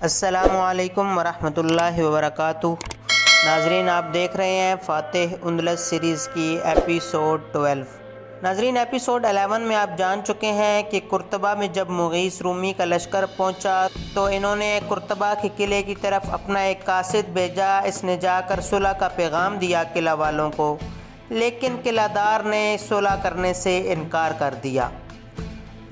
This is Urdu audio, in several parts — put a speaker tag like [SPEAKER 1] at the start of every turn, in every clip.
[SPEAKER 1] السلام علیکم ورحمۃ اللہ وبرکاتہ۔ ناظرین، آپ دیکھ رہے ہیں فاتح اندلس سیریز کی ایپیسوڈ 12۔ ناظرین، ایپیسوڈ 11 میں آپ جان چکے ہیں کہ قرطبہ میں جب مغیث رومی کا لشکر پہنچا تو انہوں نے قرطبہ کے قلعے کی طرف اپنا ایک قاصد بھیجا۔ اس نے جا کر صلح کا پیغام دیا قلعہ والوں کو، لیکن قلعہ دار نے صلح کرنے سے انکار کر دیا۔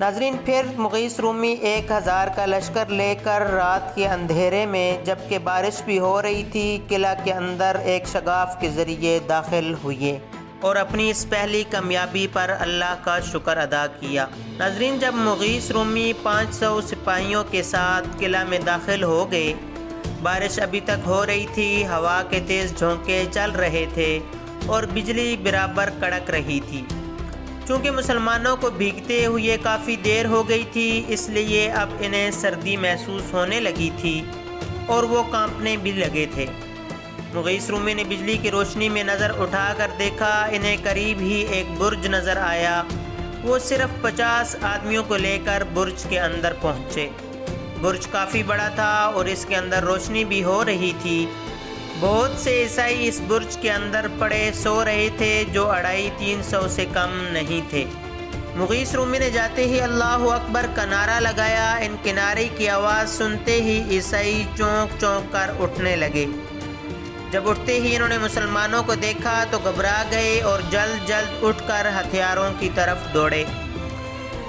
[SPEAKER 1] ناظرین، پھر مغیث رومی 1000 کا لشکر لے کر رات کے اندھیرے میں، جبکہ بارش بھی ہو رہی تھی، قلعہ کے اندر ایک شگاف کے ذریعے داخل ہوئے اور اپنی اس پہلی کامیابی پر اللہ کا شکر ادا کیا۔ ناظرین، جب مغیث رومی 500 سپاہیوں کے ساتھ قلعہ میں داخل ہو گئے، بارش ابھی تک ہو رہی تھی، ہوا کے تیز جھونکے چل رہے تھے اور بجلی برابر کڑک رہی تھی۔ چونکہ مسلمانوں کو بھیگتے ہوئے کافی دیر ہو گئی تھی، اس لیے اب انہیں سردی محسوس ہونے لگی تھی اور وہ کانپنے بھی لگے تھے۔ مغیث رومی نے بجلی کی روشنی میں نظر اٹھا کر دیکھا، انہیں قریب ہی ایک برج نظر آیا۔ وہ صرف 50 آدمیوں کو لے کر برج کے اندر پہنچے۔ برج کافی بڑا تھا اور اس کے اندر روشنی بھی ہو رہی تھی۔ بہت سے عیسائی اس برج کے اندر پڑے سو رہے تھے، جو 250-300 سے کم نہیں تھے۔ مغیث رومی نے جاتے ہی اللہ اکبر کا نعرہ لگایا۔ ان کے نعرے کی آواز سنتے ہی عیسائی چونک چونک کر اٹھنے لگے۔ جب اٹھتے ہی انہوں نے مسلمانوں کو دیکھا تو گھبرا گئے اور جلد جلد اٹھ کر ہتھیاروں کی طرف دوڑے۔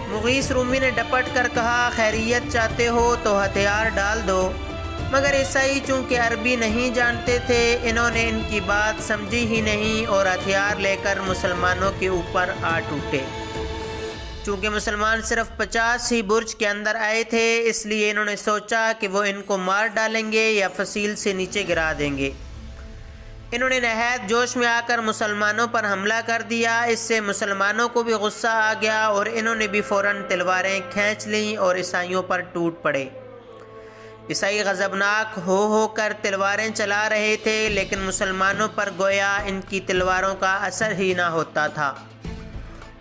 [SPEAKER 1] مغیث رومی نے ڈپٹ کر کہا، خیریت چاہتے ہو تو ہتھیار ڈال دو، مگر عیسائی چونکہ عربی نہیں جانتے تھے، انہوں نے ان کی بات سمجھی ہی نہیں اور ہتھیار لے کر مسلمانوں کے اوپر آ ٹوٹے۔ چونکہ مسلمان صرف 50 ہی برج کے اندر آئے تھے، اس لیے انہوں نے سوچا کہ وہ ان کو مار ڈالیں گے یا فصیل سے نیچے گرا دیں گے۔ انہوں نے نہایت جوش میں آ کر مسلمانوں پر حملہ کر دیا۔ اس سے مسلمانوں کو بھی غصہ آ گیا اور انہوں نے بھی فوراً تلواریں کھینچ لیں اور عیسائیوں پر ٹوٹ پڑے۔ عیسائی غضبناک ہو کر تلواریں چلا رہے تھے، لیکن مسلمانوں پر گویا ان کی تلواروں کا اثر ہی نہ ہوتا تھا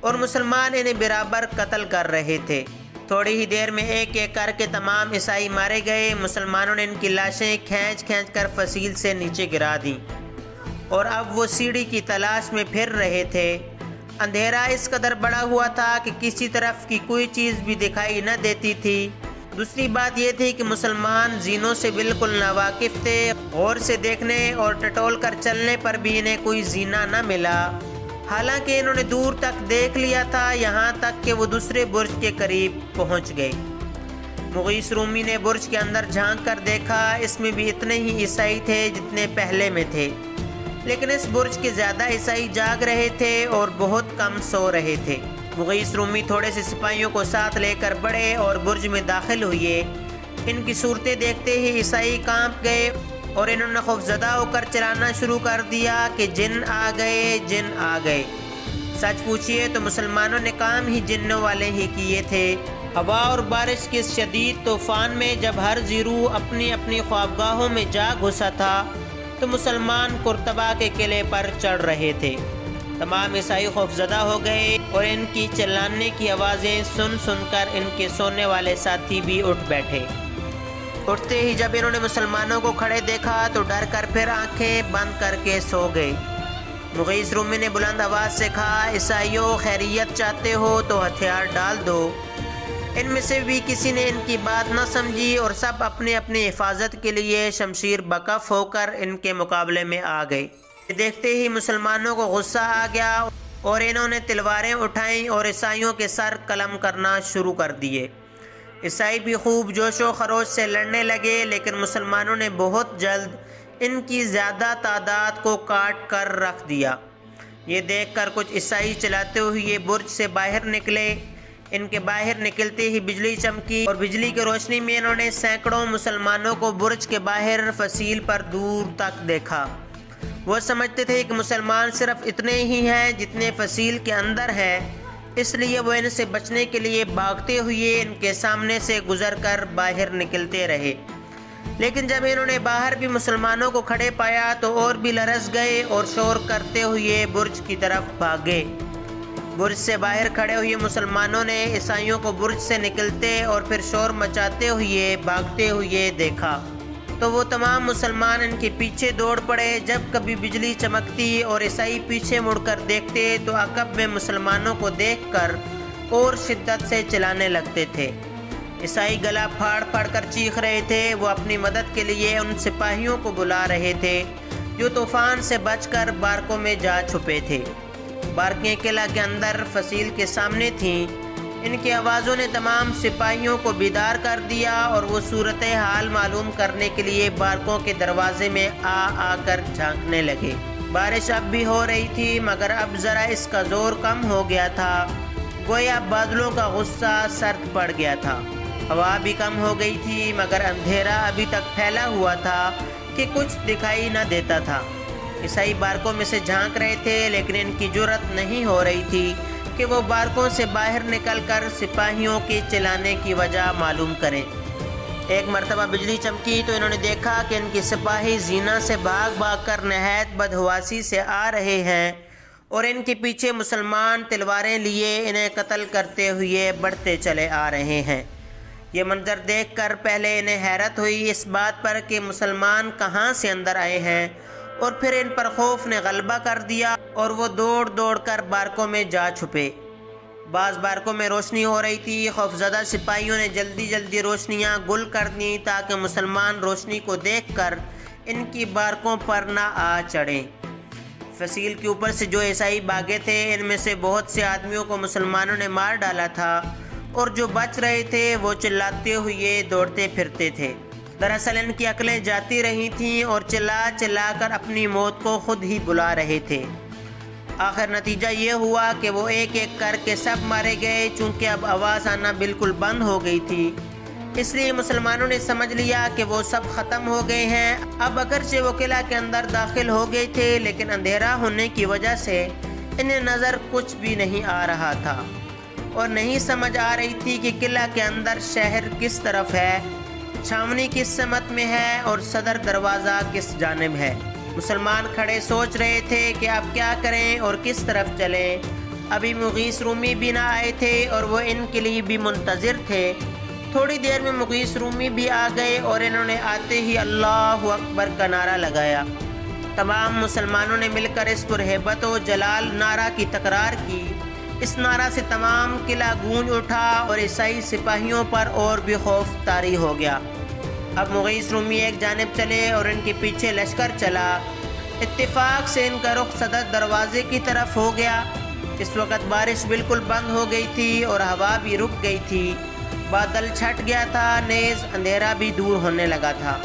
[SPEAKER 1] اور مسلمان انہیں برابر قتل کر رہے تھے۔ تھوڑی ہی دیر میں ایک ایک کر کے تمام عیسائی مارے گئے۔ مسلمانوں نے ان کی لاشیں کھینچ کھینچ کر فصیل سے نیچے گرا دیں اور اب وہ سیڑھی کی تلاش میں پھر رہے تھے۔ اندھیرا اس قدر بڑا ہوا تھا کہ کسی طرف کی کوئی چیز بھی دکھائی نہ دیتی تھی۔ دوسری بات یہ تھی کہ مسلمان زینوں سے بالکل ناواقف تھے۔ غور سے دیکھنے اور ٹٹول کر چلنے پر بھی انہیں کوئی زینہ نہ ملا، حالانکہ انہوں نے دور تک دیکھ لیا تھا، یہاں تک کہ وہ دوسرے برج کے قریب پہنچ گئے۔ مغیث رومی نے برج کے اندر جھانک کر دیکھا، اس میں بھی اتنے ہی عیسائی تھے جتنے پہلے میں تھے، لیکن اس برج کے زیادہ عیسائی جاگ رہے تھے اور بہت کم سو رہے تھے۔ مغیث رومی تھوڑے سے سپاہیوں کو ساتھ لے کر بڑھے اور برج میں داخل ہوئے۔ ان کی صورتیں دیکھتے ہی عیسائی کانپ گئے اور انہوں نے خوفزدہ ہو کر چلانا شروع کر دیا کہ جن آ گئے، جن آ گئے۔ سچ پوچھئے تو مسلمانوں نے کام ہی جنوں والے ہی کیے تھے۔ ہوا اور بارش کے شدید طوفان میں جب ہر زیرو اپنی اپنی خوابگاہوں میں جا گھسا تھا تو مسلمان قرطبہ کے قلعے پر چڑھ رہے تھے۔ تمام عیسائی خوفزدہ ہو گئے اور ان کی چلانے کی آوازیں سن سن کر ان کے سونے والے ساتھی بھی اٹھ بیٹھے۔ اٹھتے ہی جب انہوں نے مسلمانوں کو کھڑے دیکھا تو ڈر کر پھر آنکھیں بند کر کے سو گئے۔ مغیث رومی نے بلند آواز سے کہا، عیسائیوں، خیریت چاہتے ہو تو ہتھیار ڈال دو۔ ان میں سے بھی کسی نے ان کی بات نہ سمجھی اور سب اپنے اپنے حفاظت کے لیے شمشیر بکف ہو کر ان کے مقابلے میں آ گئے۔ دیکھتے ہی مسلمانوں کو غصہ آ گیا اور انہوں نے تلواریں اٹھائیں اور عیسائیوں کے سر قلم کرنا شروع کر دیے۔ عیسائی بھی خوب جوش و خروش سے لڑنے لگے، لیکن مسلمانوں نے بہت جلد ان کی زیادہ تعداد کو کاٹ کر رکھ دیا۔ یہ دیکھ کر کچھ عیسائی چلاتے ہوئے برج سے باہر نکلے۔ ان کے باہر نکلتے ہی بجلی چمکی اور بجلی کی روشنی میں انہوں نے سینکڑوں مسلمانوں کو برج کے باہر فصیل پر دور تک دیکھا۔ وہ سمجھتے تھے کہ مسلمان صرف اتنے ہی ہیں جتنے فصیل کے اندر ہیں، اس لیے وہ ان سے بچنے کے لیے بھاگتے ہوئے ان کے سامنے سے گزر کر باہر نکلتے رہے۔ لیکن جب انہوں نے باہر بھی مسلمانوں کو کھڑے پایا تو اور بھی لرز گئے اور شور کرتے ہوئے برج کی طرف بھاگے۔ برج سے باہر کھڑے ہوئے مسلمانوں نے عیسائیوں کو برج سے نکلتے اور پھر شور مچاتے ہوئے بھاگتے ہوئے دیکھا تو وہ تمام مسلمان ان کے پیچھے دوڑ پڑے۔ جب کبھی بجلی چمکتی اور عیسائی پیچھے مڑ کر دیکھتے تو عقب میں مسلمانوں کو دیکھ کر اور شدت سے چلانے لگتے تھے۔ عیسائی گلا پھاڑ پھاڑ کر چیخ رہے تھے۔ وہ اپنی مدد کے لیے ان سپاہیوں کو بلا رہے تھے جو طوفان سے بچ کر بارکوں میں جا چھپے تھے۔ بارکیں قلعہ کے اندر فصیل کے سامنے تھیں۔ ان کی آوازوں نے تمام سپاہیوں کو بیدار کر دیا اور وہ صورتحال معلوم کرنے کے لیے بارکوں کے دروازے میں آ کر جھانکنے لگے۔ بارش اب بھی ہو رہی تھی مگر اب ذرا اس کا زور کم ہو گیا تھا، گویا بادلوں کا غصہ سرد پڑ گیا تھا۔ ہوا بھی کم ہو گئی تھی مگر اندھیرا ابھی تک پھیلا ہوا تھا کہ کچھ دکھائی نہ دیتا تھا۔ عیسائی بارکوں میں سے جھانک رہے تھے لیکن ان کی جرأت نہیں ہو رہی تھی کہ وہ بارکوں سے باہر نکل کر سپاہیوں کے چلانے کی وجہ معلوم کریں۔ ایک مرتبہ بجلی چمکی تو انہوں نے دیکھا کہ ان کی سپاہی زینہ سے بھاگ بھاگ کر نہایت بدحواسی سے آ رہے ہیں اور ان کے پیچھے مسلمان تلواریں لیے انہیں قتل کرتے ہوئے بڑھتے چلے آ رہے ہیں۔ یہ منظر دیکھ کر پہلے انہیں حیرت ہوئی اس بات پر کہ مسلمان کہاں سے اندر آئے ہیں، اور پھر ان پر خوف نے غلبہ کر دیا اور وہ دوڑ دوڑ کر بارکوں میں جا چھپے۔ بعض بارکوں میں روشنی ہو رہی تھی۔ خوفزدہ سپاہیوں نے جلدی جلدی روشنیاں گل کر دیں تاکہ مسلمان روشنی کو دیکھ کر ان کی بارکوں پر نہ آ چڑھیں۔ فصیل کے اوپر سے جو عیسائی بھاگے تھے ان میں سے بہت سے آدمیوں کو مسلمانوں نے مار ڈالا تھا اور جو بچ رہے تھے وہ چلاتے ہوئے دوڑتے پھرتے تھے۔ دراصل ان کی عقلیں جاتی رہی تھیں اور چلا چلا کر اپنی موت کو خود ہی بلا رہے تھے۔ آخر نتیجہ یہ ہوا کہ وہ ایک ایک کر کے سب مارے گئے۔ چونکہ اب آواز آنا بالکل بند ہو گئی تھی اس لیے مسلمانوں نے سمجھ لیا کہ وہ سب ختم ہو گئے ہیں۔ اب اگرچہ وہ قلعہ کے اندر داخل ہو گئے تھے لیکن اندھیرا ہونے کی وجہ سے انہیں نظر کچھ بھی نہیں آ رہا تھا اور نہیں سمجھ آ رہی تھی کہ قلعہ کے اندر شہر کس طرف ہے، چھاونی کس سمت میں ہے اور صدر دروازہ کس جانب ہے۔ مسلمان کھڑے سوچ رہے تھے کہ اب کیا کریں اور کس طرف چلیں۔ ابھی مغیث رومی بھی نہ آئے تھے اور وہ ان کے لیے بھی منتظر تھے۔ تھوڑی دیر میں مغیث رومی بھی آ گئے اور انہوں نے آتے ہی اللہ اکبر کا نعرہ لگایا۔ تمام مسلمانوں نے مل کر اس پرہیبت و جلال نعرہ کی تکرار کی۔ اس نعرہ سے تمام قلعہ گونج اٹھا اور عیسائی سپاہیوں پر اور بھی خوف طاری ہو گیا۔ اب مغیث رومی ایک جانب چلے اور ان کے پیچھے لشکر چلا۔ اتفاق سے ان کا رخ صدر دروازے کی طرف ہو گیا۔ اس وقت بارش بالکل بند ہو گئی تھی اور ہوا بھی رک گئی تھی۔ بادل چھٹ گیا تھا، نیز اندھیرا بھی دور ہونے لگا تھا۔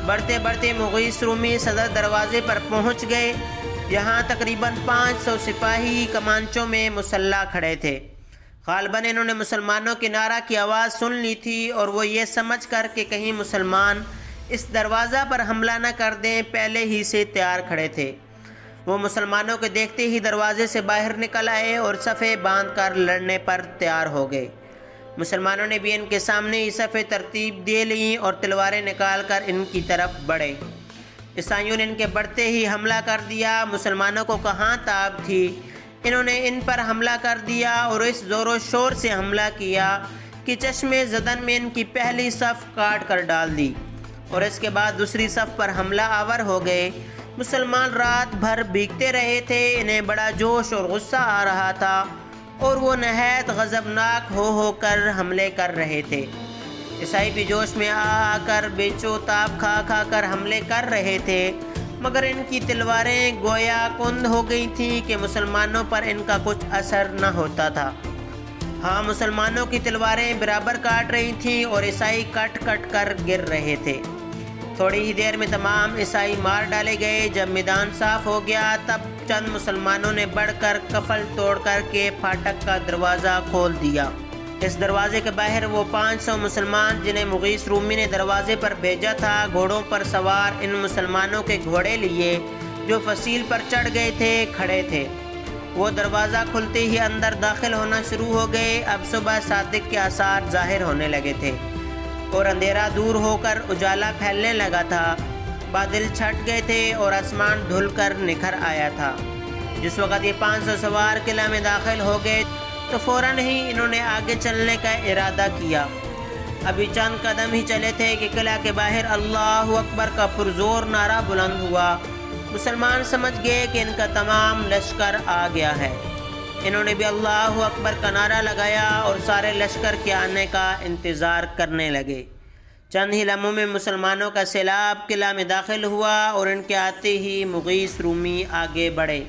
[SPEAKER 1] بڑھتے بڑھتے مغیث رومی صدر دروازے پر پہنچ گئے۔ یہاں تقریباً 500 سپاہی کمانچوں میں مسلح کھڑے تھے۔ غالباً انہوں نے مسلمانوں کے نعرہ کی آواز سن لی تھی اور وہ یہ سمجھ کر کہ کہیں مسلمان اس دروازہ پر حملہ نہ کر دیں پہلے ہی سے تیار کھڑے تھے۔ وہ مسلمانوں کے دیکھتے ہی دروازے سے باہر نکل آئے اور صفیں باندھ کر لڑنے پر تیار ہو گئے۔ مسلمانوں نے بھی ان کے سامنے ہی صفیں ترتیب دے لیں اور تلواریں نکال کر ان کی طرف بڑھے۔ عیسائیوں نے ان کے بڑھتے ہی حملہ کر دیا۔ مسلمانوں کو کہاں تاب تھی، انہوں نے ان پر حملہ کر دیا اور اس زور و شور سے حملہ کیا کہ چشمے زدن میں ان کی پہلی صف کاٹ کر ڈال دی اور اس کے بعد دوسری صف پر حملہ آور ہو گئے۔ مسلمان رات بھر بھیگتے رہے تھے، انہیں بڑا جوش اور غصہ آ رہا تھا اور وہ نہایت غضبناک ہو کر حملے کر رہے تھے۔ عیسائی بھی جوش میں آ کر بیچو تاب کھا کھا کر حملے کر رہے تھے مگر ان کی تلواریں گویا کند ہو گئی تھیں کہ مسلمانوں پر ان کا کچھ اثر نہ ہوتا تھا۔ ہاں، مسلمانوں کی تلواریں برابر کاٹ رہی تھیں اور عیسائی کٹ کٹ کر گر رہے تھے۔ تھوڑی ہی دیر میں تمام عیسائی مار ڈالے گئے۔ جب میدان صاف ہو گیا تب چند مسلمانوں نے بڑھ کر کفل توڑ کر کے پھاٹک کا دروازہ کھول دیا۔ اس دروازے کے باہر وہ 500 مسلمان جنہیں مغیث رومی نے دروازے پر بھیجا تھا گھوڑوں پر سوار ان مسلمانوں کے گھوڑے لیے جو فصیل پر چڑھ گئے تھے کھڑے تھے۔ وہ دروازہ کھلتے ہی اندر داخل ہونا شروع ہو گئے۔ اب صبح صادق کے آثار ظاہر ہونے لگے تھے اور اندھیرا دور ہو کر اجالا پھیلنے لگا تھا۔ بادل چھٹ گئے تھے اور آسمان دھل کر نکھر آیا تھا۔ جس وقت یہ 500 سوار قلعہ میں داخل ہو گئے تو فوراً ہی انہوں نے آگے چلنے کا ارادہ کیا۔ ابھی چند قدم ہی چلے تھے کہ قلعہ کے باہر اللہ اکبر کا پرزور نعرہ بلند ہوا۔ مسلمان سمجھ گئے کہ ان کا تمام لشکر آ گیا ہے۔ انہوں نے بھی اللہ اکبر کا نعرہ لگایا اور سارے لشکر کے آنے کا انتظار کرنے لگے۔ چند ہی لمحوں میں مسلمانوں کا سیلاب قلعہ میں داخل ہوا اور ان کے آتے ہی مغیث رومی آگے بڑھے۔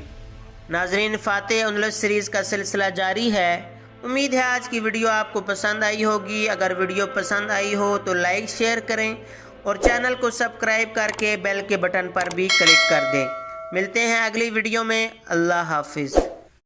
[SPEAKER 1] ناظرین، فاتح اندلس سیریز کا سلسلہ جاری ہے۔ امید ہے آج کی ویڈیو آپ کو پسند آئی ہوگی۔ اگر ویڈیو پسند آئی ہو تو لائک شیئر کریں اور چینل کو سبسکرائب کر کے بیل کے بٹن پر بھی کلک کر دیں۔ ملتے ہیں اگلی ویڈیو میں۔ اللہ حافظ۔